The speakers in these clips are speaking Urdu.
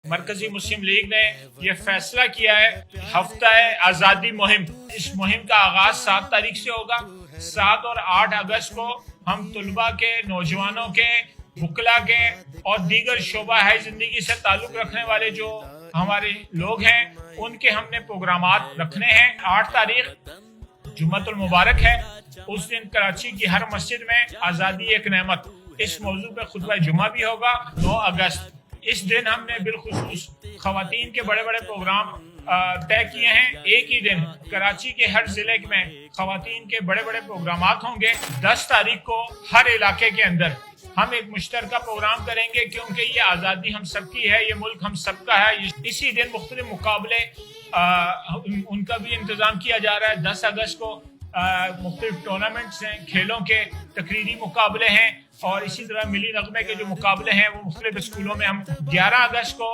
مرکزی مسلم لیگ نے یہ فیصلہ کیا ہے ہفتہ آزادی مہم، اس مہم کا آغاز 7 تاریخ سے ہوگا۔ 7 اور 8 اگست کو ہم طلباء کے، نوجوانوں کے، وکلا کے اور دیگر شعبہ ہے زندگی سے تعلق رکھنے والے جو ہمارے لوگ ہیں ان کے ہم نے پروگرامات رکھنے ہیں۔ 8 تاریخ جمعۃ المبارک ہے، اس دن کراچی کی ہر مسجد میں آزادی ایک نعمت، اس موضوع پہ خطبہ جمعہ بھی ہوگا۔ 9 اگست اس دن ہم نے بالخصوص خواتین کے بڑے بڑے پروگرام طے کیے ہیں۔ ایک ہی دن کراچی کے ہر ضلع میں خواتین کے بڑے بڑے پروگرامات ہوں گے۔ 10 تاریخ کو ہر علاقے کے اندر ہم ایک مشترکہ پروگرام کریں گے، کیونکہ یہ آزادی ہم سب کی ہے، یہ ملک ہم سب کا ہے۔ اسی دن مختلف مقابلے ان کا بھی انتظام کیا جا رہا ہے۔ 10 اگست کو مختلف ٹورنامنٹس ہیں، کھیلوں کے تقریری مقابلے ہیں، اور اسی طرح ملی نغمے کے جو مقابلے ہیں وہ مختلف اسکولوں میں ہم 11 اگست کو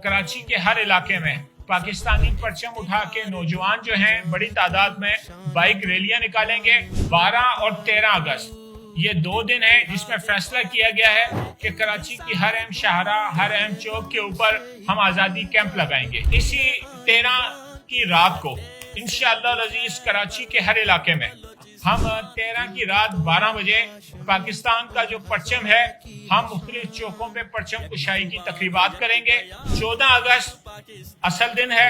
کراچی کے ہر علاقے میں پاکستانی پرچم اٹھا کے نوجوان جو ہیں بڑی تعداد میں بائک ریلیاں نکالیں گے۔ 12 اور 13 اگست یہ 2 دن ہیں جس میں فیصلہ کیا گیا ہے کہ کراچی کی ہر اہم شاہراہ، ہر اہم چوک کے اوپر ہم آزادی کیمپ لگائیں گے۔ اسی 13 کی رات کو انشاءاللہ العزیز کراچی کے ہر علاقے میں ہم 13 کی رات 12 بجے پاکستان کا جو پرچم ہے ہم مختلف چوکوں پہ پرچم کشائی کی تقریبات کریں گے۔ 14 اگست اصل دن ہے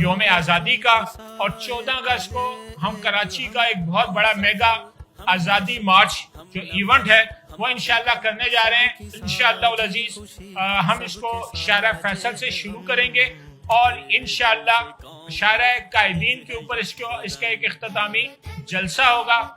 یوم آزادی کا، اور 14 اگست کو ہم کراچی کا ایک بہت بڑا میگا آزادی مارچ جو ایونٹ ہے وہ انشاءاللہ کرنے جا رہے ہیں۔ انشاءاللہ العزیز ہم اس کو شارع فیصل سے شروع کریں گے، اور انشاءاللہ شارع قائدین کے اوپر اس کا ایک اختتامی جلسہ ہوگا۔